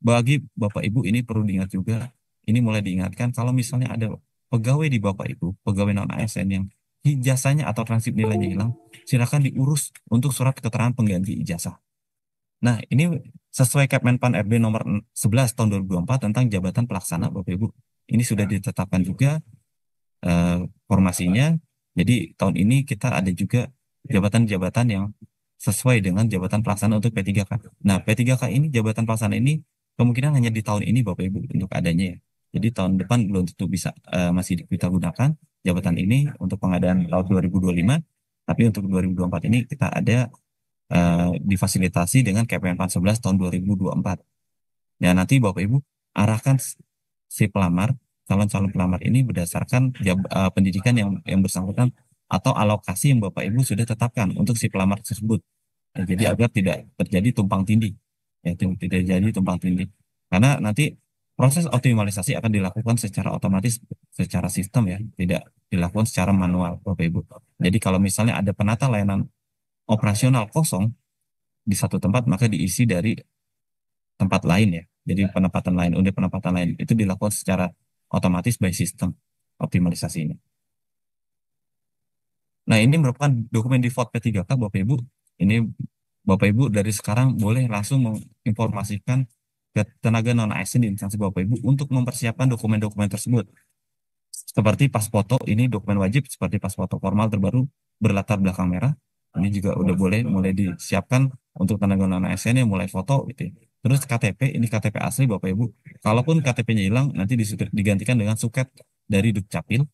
bagi Bapak Ibu ini perlu diingat juga, ini mulai diingatkan kalau misalnya ada pegawai di Bapak Ibu, pegawai non ASN yang ijazahnya atau transkrip nilainya hilang, silakan diurus untuk surat keterangan pengganti ijazah. Nah, ini sesuai Kemenpan RB nomor 11 tahun 2024 tentang jabatan pelaksana Bapak Ibu. Ini sudah ditetapkan juga eh, formasinya. Jadi tahun ini kita ada juga jabatan-jabatan yang sesuai dengan jabatan pelaksana untuk P3K. Nah, P3K ini jabatan pelaksana ini kemungkinan hanya di tahun ini Bapak Ibu untuk adanya ya. Jadi tahun depan belum tentu bisa masih kita gunakan jabatan ini untuk pengadaan tahun 2025. Tapi untuk 2024 ini kita ada difasilitasi dengan KPN 11 tahun 2024. Ya, nanti Bapak Ibu arahkan si pelamar, calon-calon pelamar ini berdasarkan pendidikan yang bersangkutan atau alokasi yang Bapak Ibu sudah tetapkan untuk si pelamar tersebut. Ya, jadi agar tidak terjadi tumpang tindih. Ya, tidak terjadi tumpang tindih. Karena nanti proses optimalisasi akan dilakukan secara otomatis, secara sistem ya, tidak dilakukan secara manual, Bapak Ibu. Jadi kalau misalnya ada penata layanan operasional kosong di satu tempat, maka diisi dari tempat lain ya. Jadi penempatan lain, unit penempatan lain itu dilakukan secara otomatis by sistem optimalisasi ini. Nah, ini merupakan dokumen default P3K Bapak Ibu. Ini Bapak Ibu dari sekarang boleh langsung menginformasikan ke tenaga non ASN di instansi Bapak Ibu untuk mempersiapkan dokumen-dokumen tersebut. Seperti pas foto, ini dokumen wajib seperti pas foto formal terbaru berlatar belakang merah. Ini juga udah boleh mulai disiapkan untuk tenaga non ASN yang mulai foto gitu ya. Terus KTP, ini KTP asli Bapak Ibu. Kalaupun KTP-nya hilang, nanti digantikan dengan suket dari Dukcapil.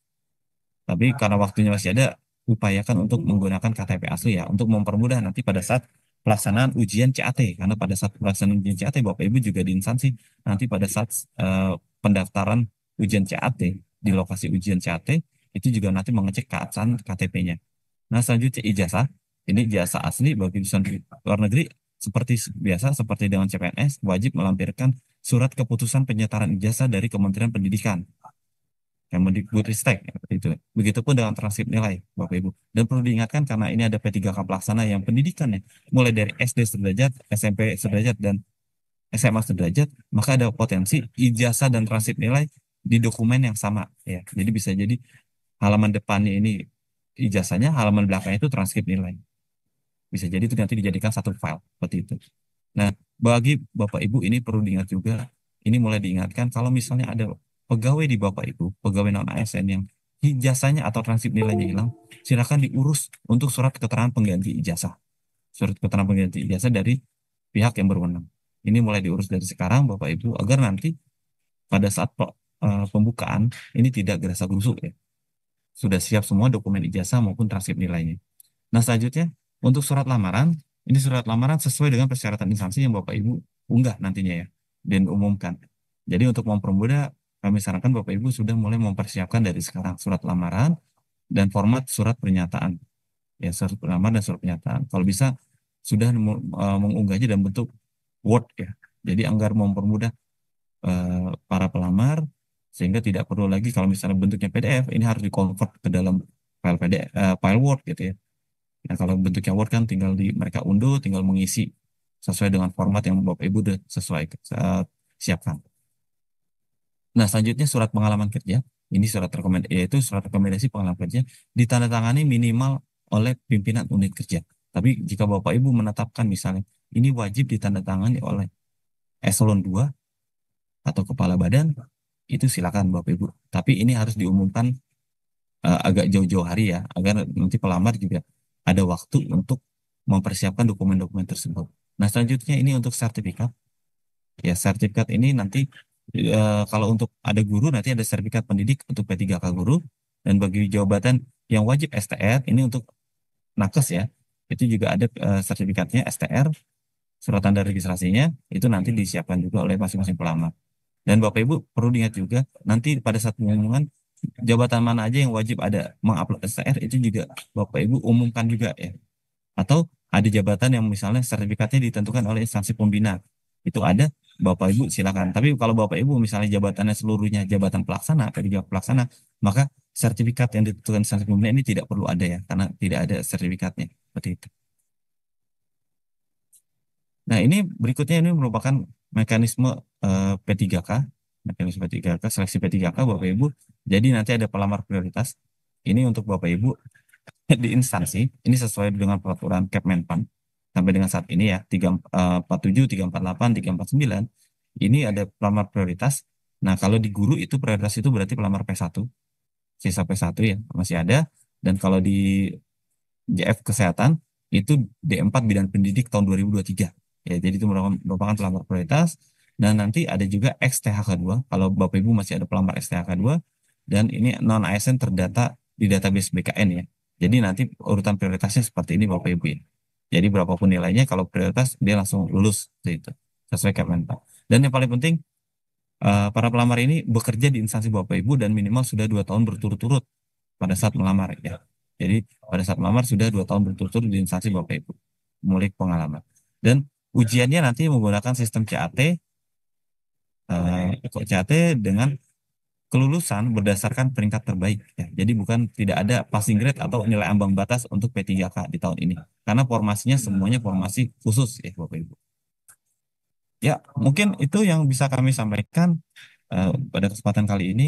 Tapi karena waktunya masih ada, upayakan untuk menggunakan KTP asli ya, untuk mempermudah nanti pada saat pelaksanaan ujian CAT. Karena pada saat pelaksanaan ujian CAT, Bapak Ibu juga di instansi, nanti pada saat pendaftaran ujian CAT, di lokasi ujian CAT, itu juga nanti mengecek keabsahan KTP-nya. Nah, selanjutnya ijazah. Ini ijazah asli bagi lulusan luar negeri, seperti biasa, seperti dengan CPNS, wajib melampirkan surat keputusan penyetaraan ijazah dari Kementerian Pendidikan. Kemendikbudristek seperti itu. Begitupun dengan transkrip nilai, Bapak Ibu. Dan perlu diingatkan karena ini ada P3K pelaksana yang pendidikannya mulai dari SD sederajat, SMP sederajat, dan SMA sederajat, maka ada potensi ijazah dan transkrip nilai di dokumen yang sama ya. Jadi bisa jadi halaman depannya ini ijazahnya, halaman belakangnya itu transkrip nilai. Bisa jadi itu nanti dijadikan satu file seperti itu. Nah, bagi Bapak Ibu ini perlu diingat juga, ini mulai diingatkan kalau misalnya ada pegawai di Bapak Ibu, pegawai non ASN yang ijazahnya atau transkrip nilainya hilang, silakan diurus untuk surat keterangan pengganti ijazah. Surat keterangan pengganti ijazah dari pihak yang berwenang. Ini mulai diurus dari sekarang Bapak Ibu agar nanti pada saat pembukaan ini tidak gerasa-gerusuk ya. Sudah siap semua dokumen ijazah maupun transkrip nilainya. Nah, selanjutnya untuk surat lamaran, ini surat lamaran sesuai dengan persyaratan instansi yang Bapak Ibu unggah nantinya ya dan umumkan. Jadi untuk mempermudah, kami sarankan Bapak Ibu sudah mulai mempersiapkan dari sekarang surat lamaran dan format surat pernyataan. Ya, surat lamaran dan surat pernyataan. Kalau bisa sudah mengunggahnya dalam bentuk Word ya. Jadi agar mempermudah para pelamar sehingga tidak perlu lagi kalau misalnya bentuknya PDF ini harus dikonvert ke dalam file PDF, file Word gitu ya. Nah, kalau bentuknya Word kan tinggal mereka unduh, tinggal mengisi sesuai dengan format yang Bapak Ibu udah sesuai siapkan. Nah, selanjutnya surat pengalaman kerja. Ini surat rekomendasi, yaitu surat rekomendasi pengalaman kerja ditandatangani minimal oleh pimpinan unit kerja. Tapi jika Bapak Ibu menetapkan misalnya ini wajib ditandatangani oleh eselon 2 atau kepala badan, itu silakan Bapak Ibu. Tapi ini harus diumumkan agak jauh-jauh hari ya, agar nanti pelamar juga ada waktu untuk mempersiapkan dokumen-dokumen tersebut. Nah, selanjutnya ini untuk sertifikat. Ya, sertifikat ini nanti kalau untuk ada guru nanti ada sertifikat pendidik untuk P3K guru dan bagi jabatan yang wajib STR ini untuk nakes ya. Itu juga ada sertifikatnya STR, surat tanda registrasinya itu nanti disiapkan juga oleh masing-masing pelamar. Dan Bapak Ibu perlu diingat juga nanti pada saat pengumuman jabatan mana aja yang wajib ada mengupload STR itu juga Bapak Ibu umumkan juga ya. Atau ada jabatan yang misalnya sertifikatnya ditentukan oleh instansi pembina. Itu ada, Bapak Ibu silakan. Tapi kalau Bapak Ibu misalnya jabatannya seluruhnya jabatan pelaksana, ketiga pelaksana, maka sertifikat yang ditentukan instansi pembina ini tidak perlu ada ya, karena tidak ada sertifikatnya. Seperti itu. Nah, ini berikutnya ini merupakan mekanisme P3K, mekanisme P3K, seleksi P3K Bapak Ibu. Jadi nanti ada pelamar prioritas. Ini untuk Bapak Ibu di instansi, ini sesuai dengan peraturan Kepmenpan sampai dengan saat ini ya, 347, 348, 349, ini ada pelamar prioritas. Nah, kalau di guru itu prioritas itu berarti pelamar P1, sisa P1 ya, masih ada. Dan kalau di JF Kesehatan, itu D4 Bidang Pendidik tahun 2023. Ya, jadi itu merupakan pelamar prioritas. Dan nanti ada juga XTHK2, kalau Bapak Ibu masih ada pelamar XTHK2, dan ini non-ASN terdata di database BKN ya. Jadi nanti urutan prioritasnya seperti ini Bapak Ibu ya. Jadi berapapun nilainya, kalau prioritas dia langsung lulus itu sesuai Kemenpan. Dan yang paling penting, para pelamar ini bekerja di instansi Bapak Ibu dan minimal sudah 2 tahun berturut-turut pada saat melamar ya. Jadi pada saat melamar sudah 2 tahun berturut-turut di instansi Bapak Ibu, mulai pengalaman. Dan ujiannya nanti menggunakan sistem CAT, CAT dengan kelulusan berdasarkan peringkat terbaik ya. Jadi bukan, tidak ada passing grade atau nilai ambang batas untuk P3K di tahun ini. Karena formasinya semuanya formasi khusus ya Bapak Ibu. Ya, mungkin itu yang bisa kami sampaikan pada kesempatan kali ini.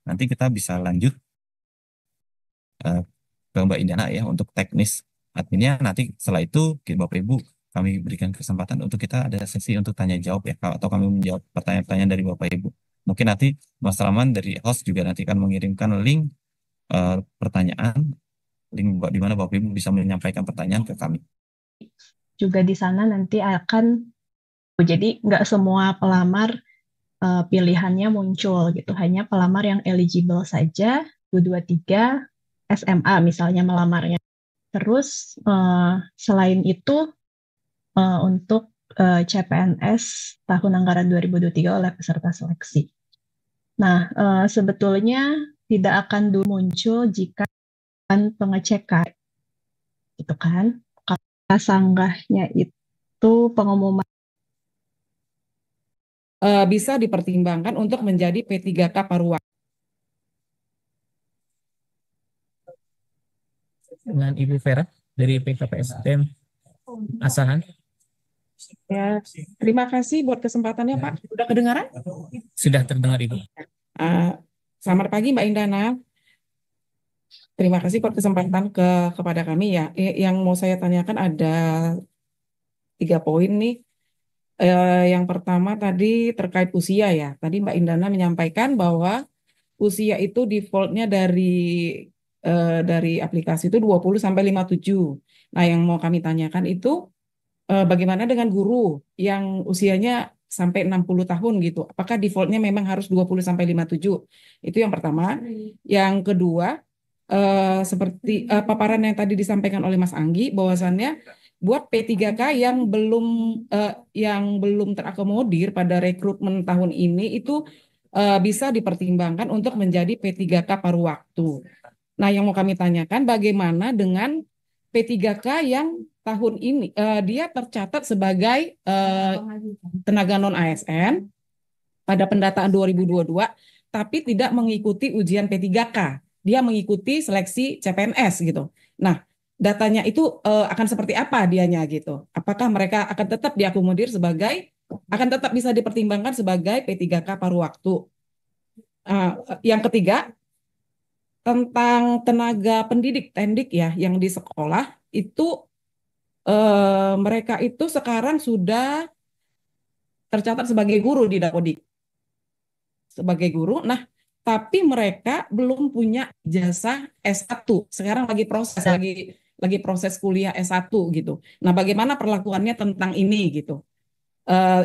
Nanti kita bisa lanjut eh, ke Mbak Indana ya untuk teknis adminnya. Nanti setelah itu Bapak Ibu kami berikan kesempatan untuk kita ada sesi untuk tanya jawab ya, atau kami menjawab pertanyaan-pertanyaan dari Bapak Ibu. Mungkin nanti Mas Rahman dari host juga nanti akan mengirimkan link pertanyaan, link di mana Bapak Ibu bisa menyampaikan pertanyaan ke kami. Juga di sana nanti akan, jadi nggak semua pelamar pilihannya muncul gitu, hanya pelamar yang eligible saja, U23, SMA misalnya melamarnya. Terus selain itu untuk CPNS tahun anggaran 2023 oleh peserta seleksi. Nah, sebetulnya tidak akan dulu muncul jika pengecekan, gitu kan? Kalau sanggahnya itu pengumuman bisa dipertimbangkan untuk menjadi P3K paruh waktu. Dengan Ibu Vera dari PKPSDM Asahan. Ya, terima kasih buat kesempatannya Pak. Sudah kedengaran? Sudah terdengar Ibu. Selamat pagi Mbak Indana. Terima kasih buat kesempatan kepada kami ya. Yang mau saya tanyakan ada 3 poin nih. Yang pertama tadi terkait usia ya. Tadi Mbak Indana menyampaikan bahwa usia itu defaultnya dari aplikasi itu 20 sampai 57. Nah, yang mau kami tanyakan itu bagaimana dengan guru yang usianya sampai 60 tahun gitu? Apakah defaultnya memang harus 20 sampai 57? Itu yang pertama. Yang kedua, seperti paparan yang tadi disampaikan oleh Mas Anggi, bahwasannya buat P3K yang belum terakomodir pada rekrutmen tahun ini itu bisa dipertimbangkan untuk menjadi P3K paruh waktu. Nah, yang mau kami tanyakan bagaimana dengan P3K yang tahun ini dia tercatat sebagai tenaga non-ASN pada pendataan 2022, tapi tidak mengikuti ujian P3K. Dia mengikuti seleksi CPNS gitu. Nah, datanya itu akan seperti apa dianya gitu? Apakah mereka akan tetap diakomodir akan tetap bisa dipertimbangkan sebagai P3K paruh waktu? Yang ketiga, tentang tenaga pendidik tendik ya yang di sekolah itu mereka itu sekarang sudah tercatat sebagai guru di Dapodik. Sebagai guru. Nah, tapi mereka belum punya ijazah S1. Sekarang lagi proses kuliah S1 gitu. Nah, bagaimana perlakuannya tentang ini gitu?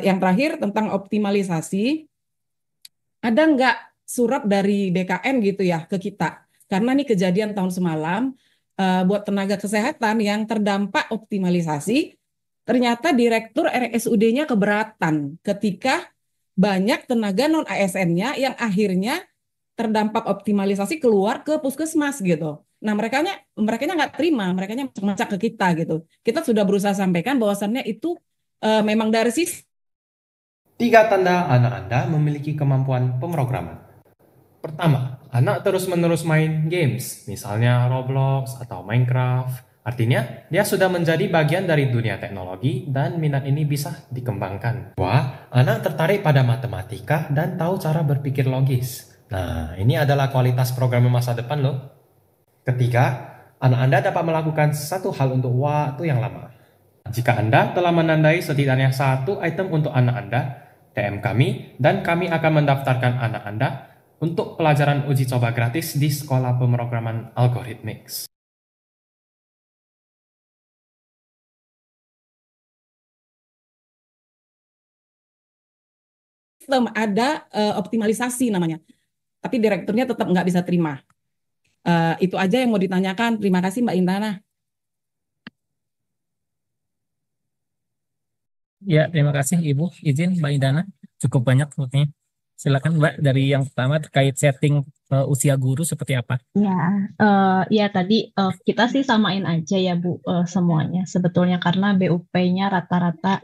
Yang terakhir tentang optimalisasi, ada nggak surat dari BKN gitu ya ke kita? Karena ini kejadian tahun semalam buat tenaga kesehatan yang terdampak optimalisasi, ternyata direktur RSUD-nya keberatan ketika banyak tenaga non-ASN-nya yang akhirnya terdampak optimalisasi keluar ke puskesmas gitu. Nah, mereka nggak terima, mereka macak-macak ke kita gitu. Kita sudah berusaha sampaikan bahwasannya itu memang dari sisi 3 tanda anak Anda memiliki kemampuan pemrograman. Pertama, anak terus-menerus main games, misalnya Roblox atau Minecraft, Artinya, dia sudah menjadi bagian dari dunia teknologi dan minat ini bisa dikembangkan. Wah, anak tertarik pada matematika dan tahu cara berpikir logis. Nah, ini adalah kualitas program masa depan loh. Ketiga, anak Anda dapat melakukan satu hal untuk waktu yang lama. Jika Anda telah menandai setidaknya satu item untuk anak Anda, TM kami, dan kami akan mendaftarkan anak Anda untuk pelajaran uji coba gratis di Sekolah Pemrograman Algorithmics. Sistem ada optimalisasi namanya, tapi direkturnya tetap nggak bisa terima. Itu aja yang mau ditanyakan. Terima kasih Mbak Intana. Ya, terima kasih Ibu. Izin Mbak Indana. Cukup banyak sepertinya. Silakan Mbak dari yang pertama terkait setting usia guru seperti apa? Ya tadi kita sih samain aja ya Bu semuanya sebetulnya karena BUP-nya rata-rata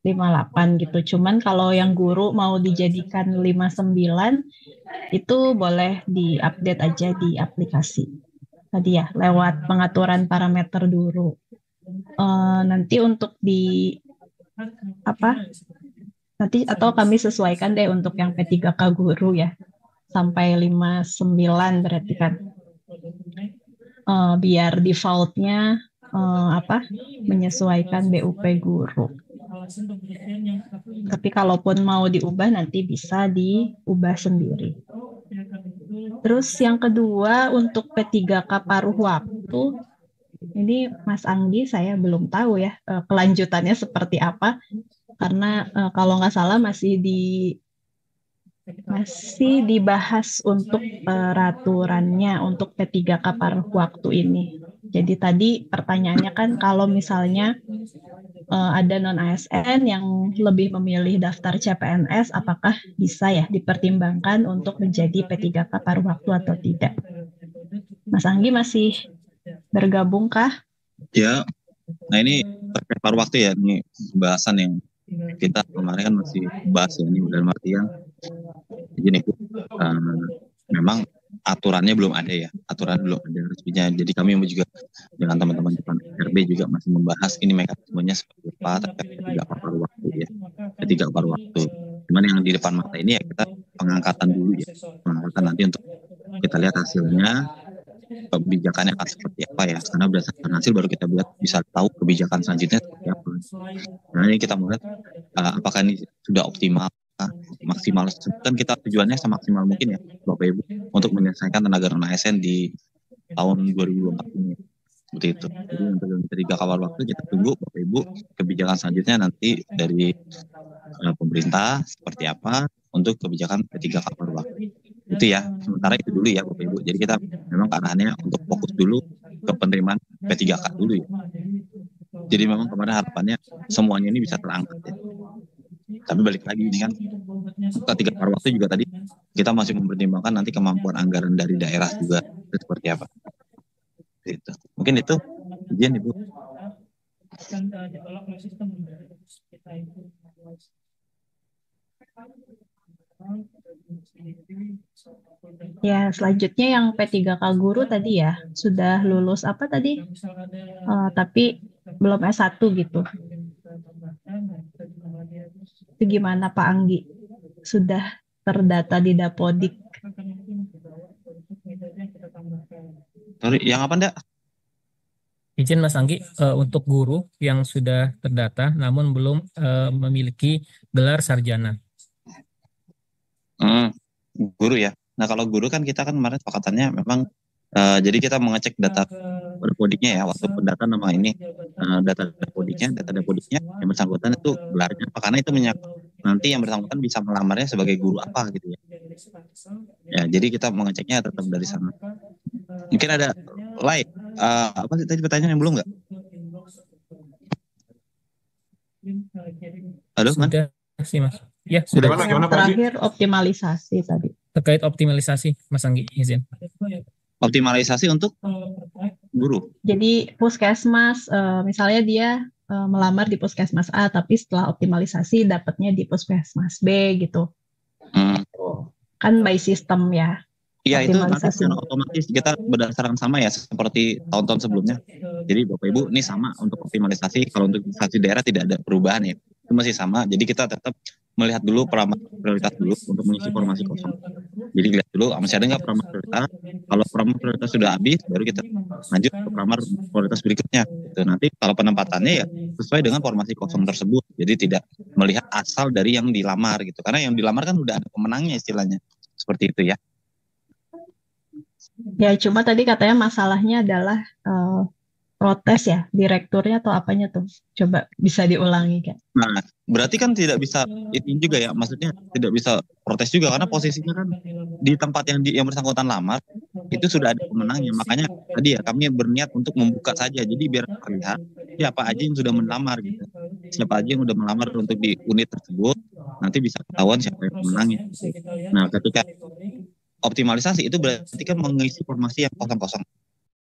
58 gitu. Cuman kalau yang guru mau dijadikan 59 itu boleh diupdate aja di aplikasi. Tadi ya lewat pengaturan parameter dulu. Nanti untuk di nanti atau kami sesuaikan deh untuk yang P3K guru ya. Sampai 59 berarti kan. Biar defaultnya menyesuaikan BUP guru. Tapi kalaupun mau diubah nanti bisa diubah sendiri. Terus yang kedua untuk P3K paruh waktu, ini Mas Anggi saya belum tahu ya kelanjutannya seperti apa, karena kalau nggak salah masih dibahas untuk peraturannya untuk P3K paruh waktu ini. Jadi tadi pertanyaannya kan kalau misalnya ada non-ASN yang lebih memilih daftar CPNS, apakah bisa ya dipertimbangkan untuk menjadi P3K paruh waktu atau tidak? Mas Anggi masih bergabung kah? Ya, nah ini terkait paruh waktu ya, ini bahasan yang kita kemarin kan masih bahas ya, ini dalam artian gini Bu, memang aturannya belum ada ya, aturan belum ada resminya. Jadi kami juga dengan teman-teman depan RB juga masih membahas ini mekanismenya seperti apa terkait P3K paruh waktu ya, P3K paruh waktu. Cuman yang di depan mata ini ya kita pengangkatan dulu ya, pengangkatan nanti untuk kita lihat hasilnya, kebijakannya akan seperti apa ya, karena berdasarkan hasil baru kita bisa tahu kebijakan selanjutnya seperti apa. Nah ini kita melihat apakah ini sudah optimal, maksimal, kan kita tujuannya semaksimal mungkin ya Bapak Ibu untuk menyelesaikan tenaga non ASN di tahun 2024 ini seperti itu. Jadi untuk P3K paruh waktu kita tunggu Bapak Ibu kebijakan selanjutnya nanti dari pemerintah seperti apa untuk kebijakan P3K paruh waktu. Itu ya, sementara itu dulu ya Bapak Ibu. Jadi kita memang arahannya untuk fokus dulu ke penerimaan P3K dulu ya. Jadi memang kemarin harapannya semuanya ini bisa terangkat ya. Tapi balik lagi ini kan P3K paruh waktu juga tadi kita masih mempertimbangkan nanti kemampuan anggaran dari daerah juga seperti apa. Itu. Mungkin itu izin Ibu. Ya, selanjutnya yang P3K guru tadi ya, sudah lulus apa tadi? Tapi belum S1 gitu. Itu gimana Pak Anggi? Sudah terdata di Dapodik? Sorry, yang apa enggak? Izin Mas Anggi, untuk guru yang sudah terdata namun belum memiliki gelar sarjana. Guru ya. Nah kalau guru kan kita kan kemarin sepakatannya memang jadi kita mengecek data Dapodiknya ya, waktu pendata nama ini data Dapodiknya yang bersangkutan itu gelarnya apa, karena itu nanti yang bersangkutan bisa melamarnya sebagai guru apa gitu ya. Ya jadi kita mengeceknya tetap dari sana. Mungkin ada lain apa sih tadi pertanyaan yang belum nggak? Halo Man? Sudah sih Mas. Ya, sudah. Yang terakhir optimalisasi tadi. Terkait optimalisasi Mas Anggi, izin. Optimalisasi untuk guru. Jadi puskesmas, misalnya dia melamar di puskesmas A, tapi setelah optimalisasi dapatnya di puskesmas B gitu. Kan by system ya. Iya itu nanti optimalisasi. secara otomatis kita berdasarkan sama ya seperti tahun-tahun sebelumnya. Jadi Bapak Ibu ini sama untuk optimalisasi. Kalau untuk instansi daerah tidak ada perubahan ya, itu masih sama. Jadi kita tetap melihat dulu parameter prioritas dulu untuk mengisi formasi kosong. Jadi lihat dulu masih ada nggak parameter prioritas. Kalau parameter prioritas sudah habis, baru kita lanjut ke parameter prioritas berikutnya. Gitu. Nanti kalau penempatannya ya sesuai dengan formasi kosong tersebut. Jadi tidak melihat asal dari yang dilamar gitu. Karena yang dilamar kan udah ada pemenangnya istilahnya. Seperti itu ya. Ya, cuma tadi katanya masalahnya adalah protes ya, direkturnya atau apanya tuh? Coba bisa diulangi kan? Nah, berarti kan tidak bisa ini juga ya, maksudnya tidak bisa protes juga karena posisinya kan di tempat yang bersangkutan lamar itu sudah ada pemenangnya. Makanya tadi ya kami berniat untuk membuka saja, jadi biar terlihat siapa aja yang sudah melamar gitu, siapa aja yang sudah melamar untuk di unit tersebut, nanti bisa ketahuan siapa yang pemenangnya. Nah, ketika optimalisasi itu berarti kan mengisi formasi yang kosong-kosong.